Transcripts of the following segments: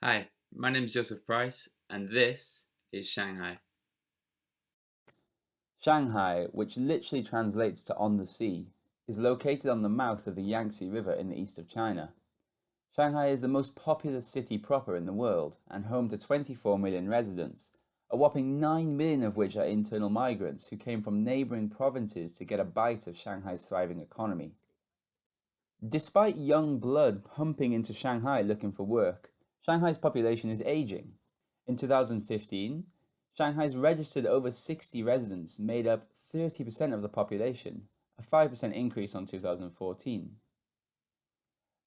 Hi, my name is Joseph Price, and this is Shanghai. Shanghai, which literally translates to on the sea, is located on the mouth of the Yangtze River in the east of China. Shanghai is the most populous city proper in the world and home to 24 million residents, a whopping 9 million of which are internal migrants who came from neighboring provinces to get a bite of Shanghai's thriving economy. Despite young blood pumping into Shanghai looking for work, Shanghai's population is aging. In 2015, Shanghai's registered over 60 residents made up 30% of the population, a 5% increase on 2014.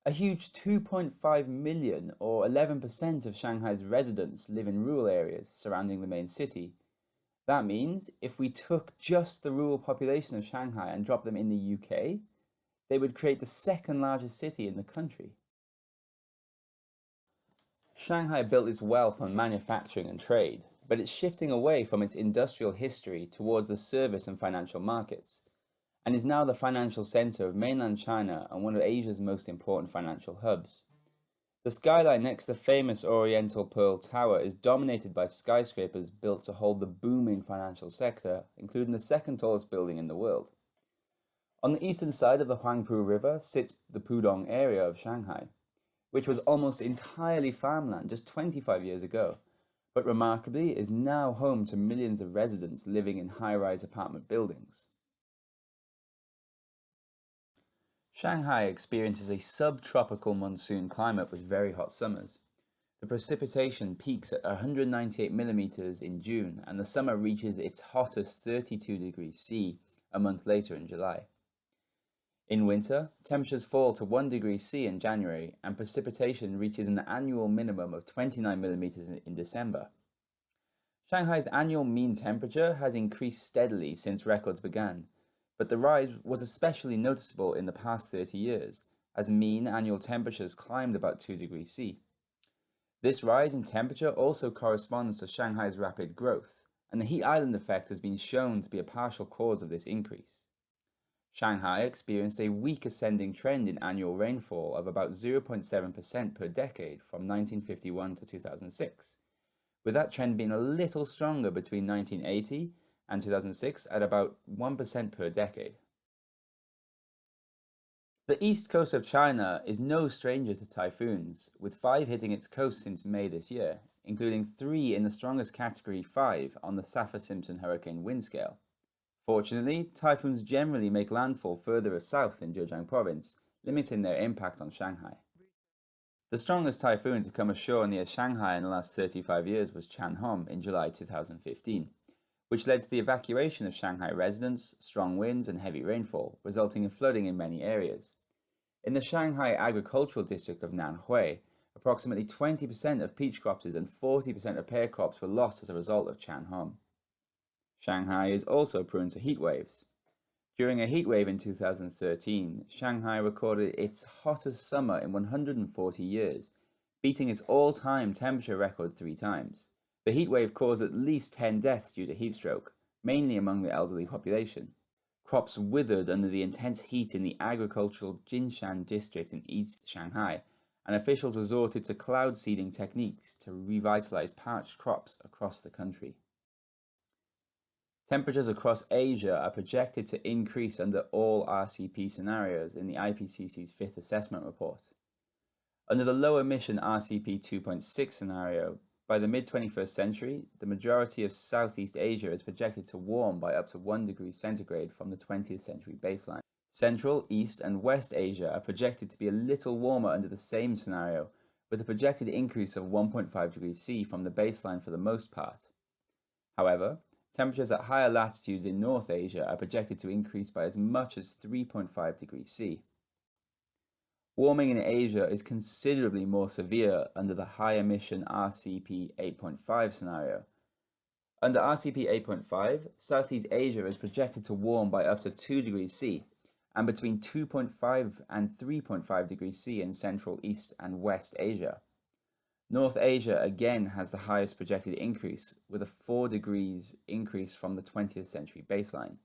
A huge 2.5 million, or 11% of Shanghai's residents, live in rural areas surrounding the main city. That means if we took just the rural population of Shanghai and dropped them in the UK, they would create the second largest city in the country. Shanghai built its wealth on manufacturing and trade, but it's shifting away from its industrial history towards the service and financial markets, and is now the financial center of mainland China and one of Asia's most important financial hubs. The skyline next to the famous Oriental Pearl Tower is dominated by skyscrapers built to hold the booming financial sector, including the second tallest building in the world. On the eastern side of the Huangpu River sits the Pudong area of Shanghai, which was almost entirely farmland just 25 years ago, but remarkably is now home to millions of residents living in high-rise apartment buildings. Shanghai experiences a subtropical monsoon climate with very hot summers. The precipitation peaks at 198 millimeters in June, and the summer reaches its hottest 32 degrees C a month later in July. In winter, temperatures fall to 1 degree C in January, and precipitation reaches an annual minimum of 29 millimeters in December. Shanghai's annual mean temperature has increased steadily since records began, but the rise was especially noticeable in the past 30 years, as mean annual temperatures climbed about 2 degrees C. This rise in temperature also corresponds to Shanghai's rapid growth, and the heat island effect has been shown to be a partial cause of this increase. Shanghai experienced a weak ascending trend in annual rainfall of about 0.7% per decade from 1951 to 2006, with that trend being a little stronger between 1980 and 2006 at about 1% per decade. The east coast of China is no stranger to typhoons, with 5 hitting its coast since May this year, including 3 in the strongest category 5 on the Saffir-Simpson hurricane wind scale. Fortunately, typhoons generally make landfall further south in Zhejiang province, limiting their impact on Shanghai. The strongest typhoon to come ashore near Shanghai in the last 35 years was Chanhom in July 2015, which led to the evacuation of Shanghai residents, strong winds, and heavy rainfall, resulting in flooding in many areas. In the Shanghai agricultural district of Nanhui, approximately 20% of peach crops and 40% of pear crops were lost as a result of Chanhom. Shanghai is also prone to heat waves. During a heat wave in 2013, Shanghai recorded its hottest summer in 140 years, beating its all-time temperature record 3 times. The heat wave caused at least 10 deaths due to heat stroke, mainly among the elderly population. Crops withered under the intense heat in the agricultural Jinshan district in East Shanghai, and officials resorted to cloud seeding techniques to revitalize parched crops across the country. Temperatures across Asia are projected to increase under all RCP scenarios in the IPCC's fifth assessment report. Under the low emission RCP 2.6 scenario, by the mid 21st century, the majority of Southeast Asia is projected to warm by up to 1 degree centigrade from the 20th century baseline. Central, East, and West Asia are projected to be a little warmer under the same scenario, with a projected increase of 1.5 degrees C from the baseline for the most part. However, temperatures at higher latitudes in North Asia are projected to increase by as much as 3.5 degrees C. Warming in Asia is considerably more severe under the high emission RCP 8.5 scenario. Under RCP 8.5, Southeast Asia is projected to warm by up to 2 degrees C, and between 2.5 and 3.5 degrees C in Central, East, and West Asia. North Asia again has the highest projected increase, with a 4 degrees increase from the 20th century baseline.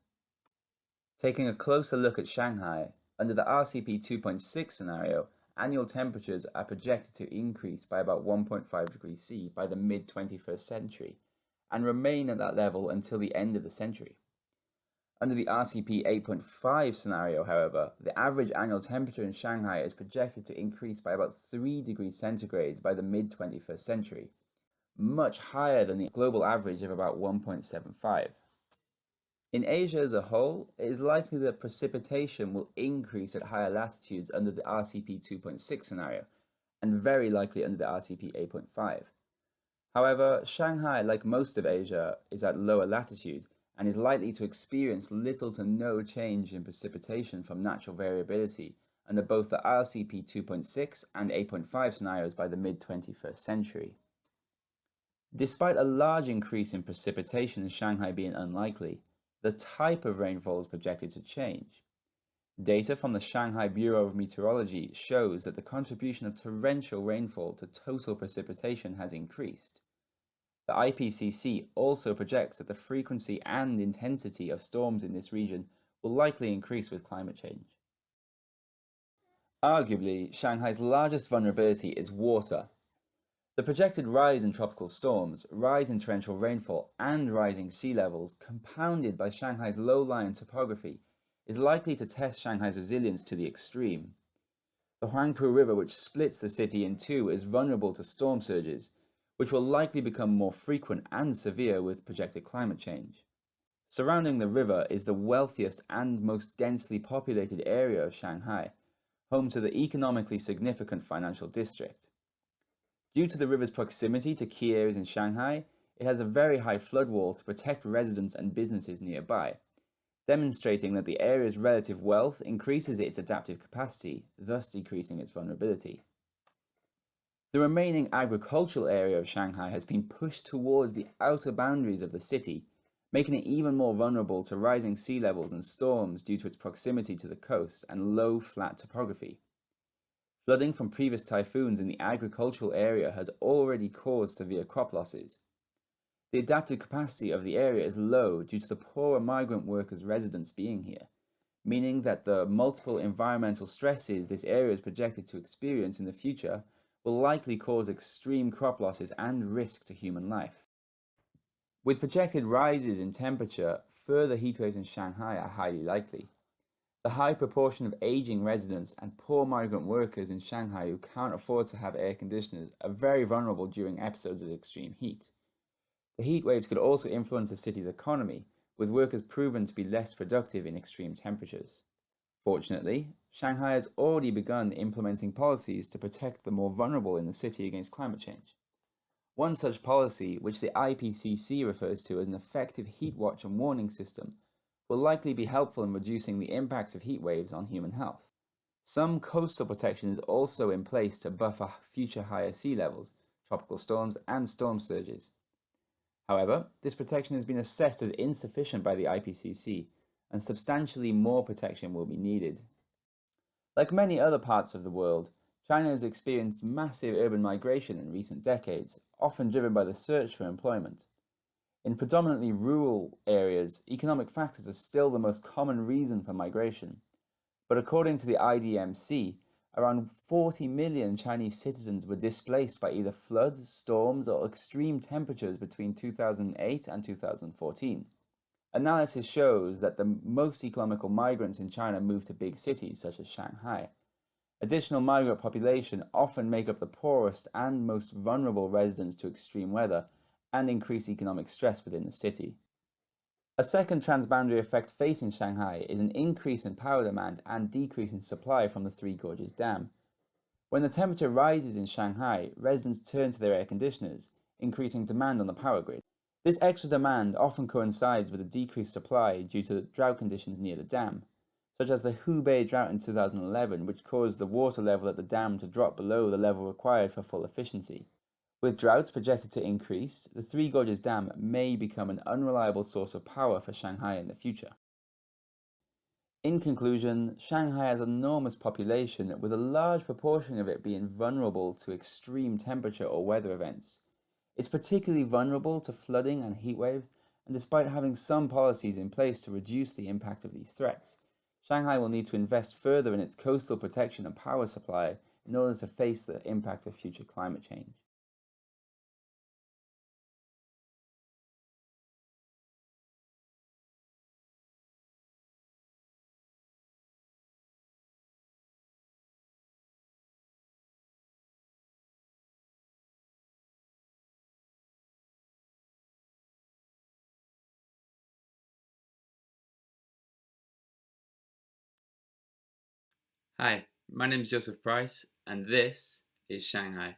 Taking a closer look at Shanghai, under the RCP 2.6 scenario, annual temperatures are projected to increase by about 1.5 degrees C by the mid 21st century and remain at that level until the end of the century. Under the RCP 8.5 scenario, however, the average annual temperature in Shanghai is projected to increase by about 3 degrees centigrade by the mid 21st century, much higher than the global average of about 1.75. In Asia as a whole, it is likely that precipitation will increase at higher latitudes under the RCP 2.6 scenario, and very likely under the RCP 8.5. However, Shanghai, like most of Asia, is at lower latitude and is likely to experience little to no change in precipitation from natural variability under both the RCP 2.6 and 8.5 scenarios by the mid 21st century. Despite a large increase in precipitation in Shanghai being unlikely, the type of rainfall is projected to change. Data from the Shanghai Bureau of Meteorology shows that the contribution of torrential rainfall to total precipitation has increased. The IPCC also projects that the frequency and intensity of storms in this region will likely increase with climate change. Arguably, Shanghai's largest vulnerability is water. The projected rise in tropical storms, rise in torrential rainfall, and rising sea levels, compounded by Shanghai's low-lying topography, is likely to test Shanghai's resilience to the extreme. The Huangpu River, which splits the city in two, is vulnerable to storm surges, which will likely become more frequent and severe with projected climate change. Surrounding the river is the wealthiest and most densely populated area of Shanghai, home to the economically significant financial district. Due to the river's proximity to key areas in Shanghai, it has a very high flood wall to protect residents and businesses nearby, demonstrating that the area's relative wealth increases its adaptive capacity, thus decreasing its vulnerability. The remaining agricultural area of Shanghai has been pushed towards the outer boundaries of the city, making it even more vulnerable to rising sea levels and storms due to its proximity to the coast and low, flat topography. Flooding from previous typhoons in the agricultural area has already caused severe crop losses. The adaptive capacity of the area is low due to the poorer migrant workers' residents being here, meaning that the multiple environmental stresses this area is projected to experience in the future will likely cause extreme crop losses and risk to human life. With projected rises in temperature, further heatwaves in Shanghai are highly likely. The high proportion of aging residents and poor migrant workers in Shanghai who can't afford to have air conditioners are very vulnerable during episodes of extreme heat. The heat waves could also influence the city's economy, with workers proven to be less productive in extreme temperatures. Fortunately, Shanghai has already begun implementing policies to protect the more vulnerable in the city against climate change. One such policy, which the IPCC refers to as an effective heat watch and warning system, will likely be helpful in reducing the impacts of heat waves on human health. Some coastal protection is also in place to buffer future higher sea levels, tropical storms, and storm surges. However, this protection has been assessed as insufficient by the IPCC, and substantially more protection will be needed. Like many other parts of the world, China has experienced massive urban migration in recent decades, often driven by the search for employment. In predominantly rural areas, economic factors are still the most common reason for migration. But according to the IDMC, around 40 million Chinese citizens were displaced by either floods, storms, or extreme temperatures between 2008 and 2014. Analysis shows that the most economical migrants in China move to big cities such as Shanghai. Additional migrant population often make up the poorest and most vulnerable residents to extreme weather and increase economic stress within the city. A second transboundary effect facing Shanghai is an increase in power demand and decrease in supply from the Three Gorges Dam. When the temperature rises in Shanghai, residents turn to their air conditioners, increasing demand on the power grid. This extra demand often coincides with a decreased supply due to drought conditions near the dam, such as the Hubei drought in 2011, which caused the water level at the dam to drop below the level required for full efficiency. With droughts projected to increase, the Three Gorges Dam may become an unreliable source of power for Shanghai in the future. In conclusion, Shanghai has an enormous population, with a large proportion of it being vulnerable to extreme temperature or weather events. It's particularly vulnerable to flooding and heat waves, and despite having some policies in place to reduce the impact of these threats, Shanghai will need to invest further in its coastal protection and power supply in order to face the impact of future climate change. Hi, my name is Joseph Price, and this is Shanghai.